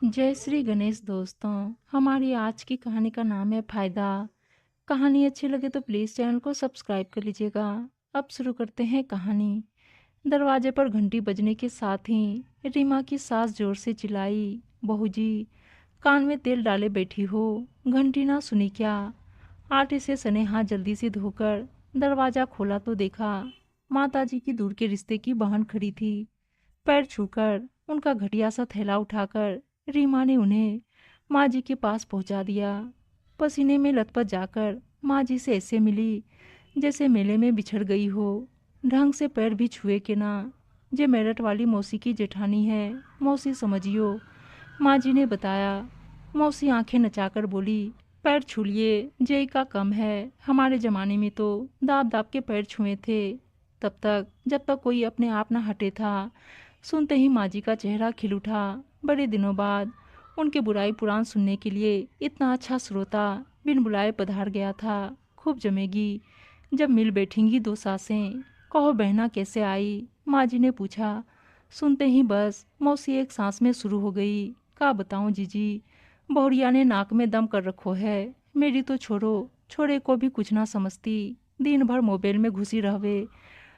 जय श्री गणेश दोस्तों। हमारी आज की कहानी का नाम है फायदा। कहानी अच्छी लगे तो प्लीज़ चैनल को सब्सक्राइब कर लीजिएगा। अब शुरू करते हैं कहानी। दरवाजे पर घंटी बजने के साथ ही रीमा की सास जोर से चिल्लाई, बहू जी, कान में तेल डाले बैठी हो, घंटी ना सुनी क्या? आटे से सने हाथ जल्दी से धोकर दरवाज़ा खोला तो देखा माता जी की दूर के रिश्ते की बहन खड़ी थी। पैर छूकर उनका घटिया सा थैला उठाकर रीमा ने उन्हें माँ जी के पास पहुंचा दिया। पसीने में लथपथ जाकर माँ जी से ऐसे मिली जैसे मेले में बिछड़ गई हो। ढंग से पैर भी छुए के ना। जे मेरठ वाली मौसी की जेठानी है, मौसी समझियो, माँ जी ने बताया। मौसी आंखें नचाकर बोली, पैर छू लिए, जेई का कम है, हमारे जमाने में तो दाब दाब के पैर छुए थे। तब तक जब तक कोई अपने आप न हटे था। सुनते ही माँ जी का चेहरा खिल उठा। बड़े दिनों बाद उनके बुराई पुराण सुनने के लिए इतना अच्छा श्रोता बिन बुलाए पधार गया था। खूब जमेगी जब मिल बैठेंगी दो सासें। कहो बहना कैसे आई? माँ जी ने पूछा। सुनते ही बस मौसी एक सांस में शुरू हो गई। का बताऊं जीजी, बहुरिया ने नाक में दम कर रखो है। मेरी तो छोड़ो, छोरे को भी कुछ ना समझती। दिन भर मोबाइल में घुसी रहवे,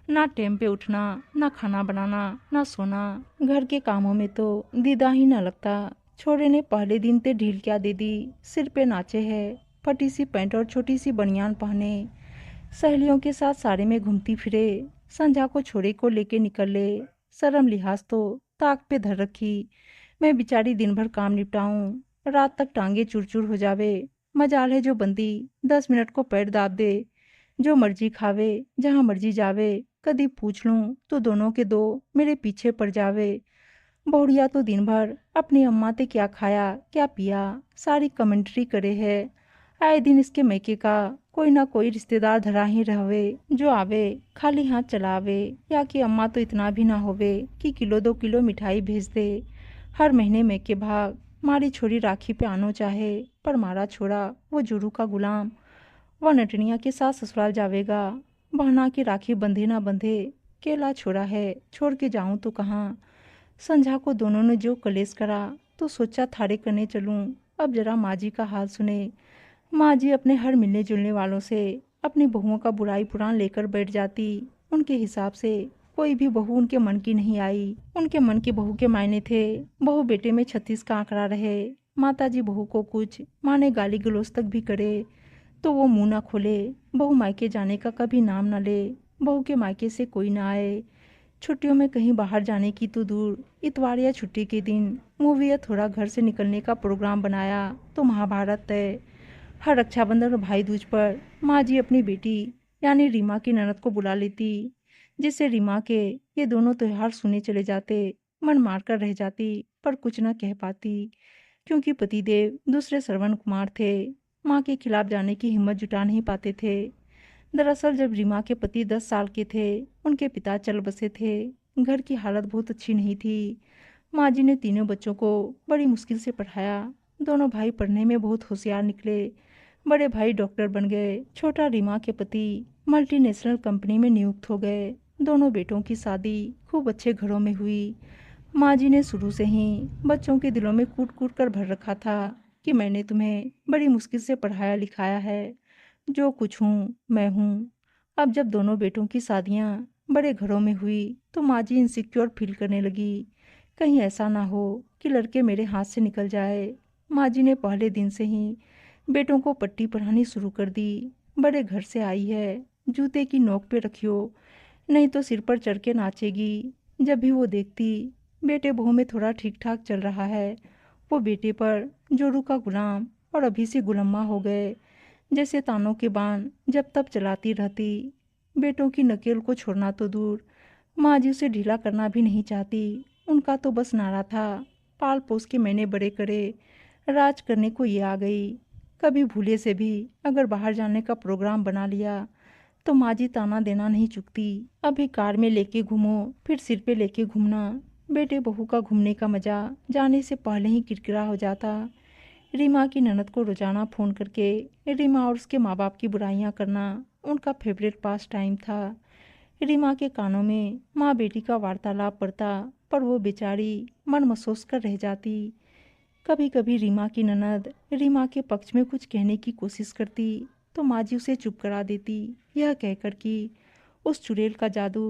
ना टाइम पे उठना, ना खाना बनाना, ना सोना। घर के कामों में तो दीदा ही ना लगता। छोरे ने पहले दिन ते ढील क्या दे दी। सिर पे नाचे है, फटी सी पैंट और छोटी सी बनियान पहने, सहेलियों के साथ साड़ी में घूमती फिरे। संध्या को छोरे को लेके निकल ले। शर्म लिहाज तो ताक पे धर रखी। मैं बेचारी दिन भर काम निपटाऊं, रात तक टांगे चूर-चूर हो जावे। मजाल है जो बंदी 10 मिनट को पैर दाब दे। जो मर्जी खावे, जहाँ मर्जी जावे। कदी पूछ लूं तो दोनों के दो मेरे पीछे पड़ जावे। बहुड़िया तो दिन भर अपनी अम्मा ते क्या खाया क्या पिया सारी कमेंट्री करे है। आए दिन इसके मैके का कोई ना कोई रिश्तेदार धरा ही रहवे, जो आवे खाली हाथ चला आवे, या कि अम्मा तो इतना भी ना होवे कि किलो 2 किलो मिठाई भेज दे। हर महीने मैके भाग। मारी छोरी राखी पे आनो चाहे, पर मारा छोड़ा वो जुरू का गुलाम। वह नटनिया के साथ ससुराल जावेगा। बहना की राखी बंधे ना बंधे, केला छोड़ा है, छोड़ के जाऊं तो कहाँ। संझा को दोनों ने जो कलेश करा तो सोचा थारे करने चलूं। अब जरा माँ जी का हाल सुने। माँ जी अपने हर मिलने जुलने वालों से अपनी बहुओं का बुराई पुराण लेकर बैठ जाती। उनके हिसाब से कोई भी बहू उनके मन की नहीं आई। उनके मन की बहू के मायने थे बहू बेटे में 36 का आंकड़ा रहे। माता जी बहू को कुछ माने गाली गलौज तक भी करे तो वो मुंह ना खोले। बहू मायके जाने का कभी नाम ना ले। बहू के मायके से कोई ना आए। छुट्टियों में कहीं बाहर जाने की तो दूर, इतवार या छुट्टी के दिन मूवी या थोड़ा घर से निकलने का प्रोग्राम बनाया तो महाभारत तय। हर रक्षाबंधन और भाई दूज पर माँ जी अपनी बेटी यानी रीमा की ननद को बुला लेती, जिससे रीमा के ये दोनों त्योहार सुने चले जाते। मन मारकर रह जाती पर कुछ न कह पाती, क्योंकि पतिदेव दूसरे श्रवण कुमार थे। माँ के खिलाफ जाने की हिम्मत जुटा नहीं पाते थे। दरअसल जब रीमा के पति 10 साल के थे, उनके पिता चल बसे थे। घर की हालत बहुत अच्छी नहीं थी। माँ जी ने तीनों बच्चों को बड़ी मुश्किल से पढ़ाया। दोनों भाई पढ़ने में बहुत होशियार निकले। बड़े भाई डॉक्टर बन गए। छोटा रीमा के पति मल्टीनेशनल कंपनी में नियुक्त हो गए। दोनों बेटों की शादी खूब अच्छे घरों में हुई। माँ जी ने शुरू से ही बच्चों के दिलों में कूट कूट कर भर रखा था कि मैंने तुम्हें बड़ी मुश्किल से पढ़ाया लिखाया है। जो कुछ हूँ मैं हूँ। अब जब दोनों बेटों की शादियाँ बड़े घरों में हुई तो माँ जी इनसिक्योर फील करने लगी। कहीं ऐसा ना हो कि लड़के मेरे हाथ से निकल जाए। माँ जी ने पहले दिन से ही बेटों को पट्टी पढ़ानी शुरू कर दी। बड़े घर से आई है, जूते की नोक पे रखियो, नहीं तो सिर पर चढ़ के नाचेगी। जब भी वो देखती बेटे बहू में थोड़ा ठीक ठाक चल रहा है, वो बेटे पर जोरू का गुलाम और अभी से गुलम्मा हो गए। जैसे तानों के बाण जब तब चलाती रहती। बेटों की नकेल को छोड़ना तो दूर, माँ जी उसे ढीला करना भी नहीं चाहती। उनका तो बस नारा था, पाल पोस के मैंने बड़े करे, राज करने को ये आ गई। कभी भूले से भी अगर बाहर जाने का प्रोग्राम बना लिया तो माँ जी ताना देना नहीं चुकती। अभी कार में लेके घूमो, फिर सिर पे लेके घूमना। बेटे बहू का घूमने का मजा जाने से पहले ही किरकिरा हो जाता। रीमा की ननद को रोजाना फ़ोन करके रीमा और उसके माँ बाप की बुराइयां करना उनका फेवरेट पास टाइम था। रीमा के कानों में माँ बेटी का वार्तालाप पड़ता, पर वो बेचारी मन महसूस कर रह जाती। कभी कभी रीमा की ननद रीमा के पक्ष में कुछ कहने की कोशिश करती तो माँ जी उसे चुप करा देती, यह कहकर कि उस चुड़ैल का जादू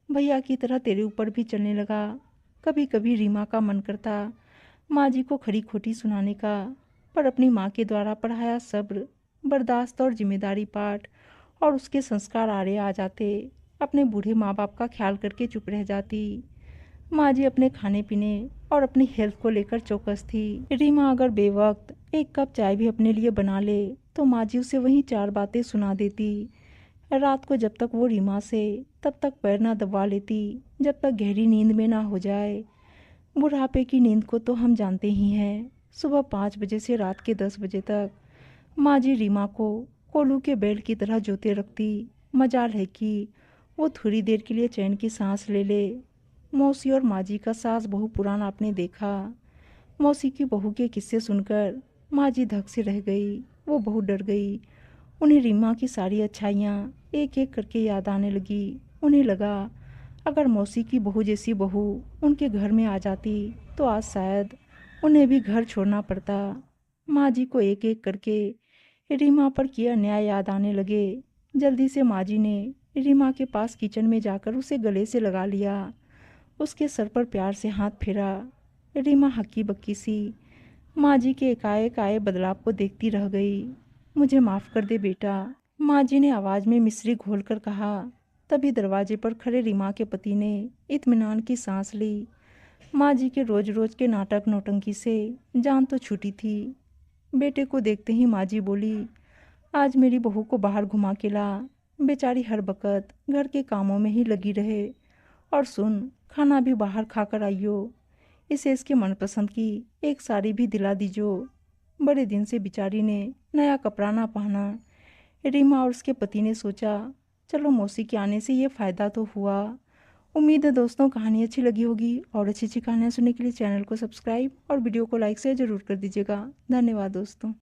भैया की तरह तेरे ऊपर भी चलने लगा। कभी कभी रीमा का मन करता माँ जी को खरी खोटी सुनाने का, पर अपनी माँ के द्वारा पढ़ाया सब्र, बर्दाश्त और जिम्मेदारी पाठ और उसके संस्कार आड़े आ जाते। अपने बूढ़े माँ बाप का ख्याल करके चुप रह जाती। माँ जी अपने खाने पीने और अपनी हेल्थ को लेकर चौकस थी। रीमा अगर बेवक्त एक कप चाय भी अपने लिए बना ले तो माँ जी उसे वहीं चार बातें सुना देती। रात को जब तक वो रीमा से तब तक पैर ना दबा लेती जब तक गहरी नींद में ना हो जाए। बुढ़ापे की नींद को तो हम जानते ही हैं, सुबह 5 बजे से रात के 10 बजे तक माँ जी रीमा को कोलू के बैल की तरह जोते रखती। मजाल है कि वो थोड़ी देर के लिए चैन की सांस ले ले। मौसी और माँ जी का सास बहू पुराण आपने देखा। मौसी की बहू के किस्से सुनकर माँ जी धक से रह गई। वो बहुत डर गई। उन्हें रीमा की सारी अच्छाइयाँ एक एक करके याद आने लगी। उन्हें लगा अगर मौसी की बहू जैसी बहू उनके घर में आ जाती तो आज शायद उन्हें भी घर छोड़ना पड़ता। माँ जी को एक एक करके रीमा पर किया अन्याय याद आने लगे। जल्दी से माँ जी ने रीमा के पास किचन में जाकर उसे गले से लगा लिया, उसके सर पर प्यार से हाथ फेरा। रीमा हक्की बक्की सी माँ जी के एकाएक आए बदलाव को देखती रह गई। मुझे माफ़ कर दे बेटा, माँ जी ने आवाज़ में मिश्री घोल कर कहा। तभी दरवाजे पर खड़े रीमा के पति ने इत्मीनान की सांस ली। माँ जी के रोज रोज के नाटक नौटंकी से जान तो छूटी थी। बेटे को देखते ही माँ जी बोली, आज मेरी बहू को बाहर घुमा के ला, बेचारी हर वक्त घर के कामों में ही लगी रहे। और सुन, खाना भी बाहर खाकर आइयो, इसे इसके मनपसंद की एक साड़ी भी दिला दीजो। बड़े दिन से बेचारी ने नया कपड़ा ना पहना। रीमा और उसके पति ने सोचा चलो मौसी के आने से ये फ़ायदा तो हुआ। उम्मीद है दोस्तों कहानी अच्छी लगी होगी, और अच्छी अच्छी कहानियाँ सुनने के लिए चैनल को सब्सक्राइब और वीडियो को लाइक से ज़रूर कर दीजिएगा। धन्यवाद दोस्तों।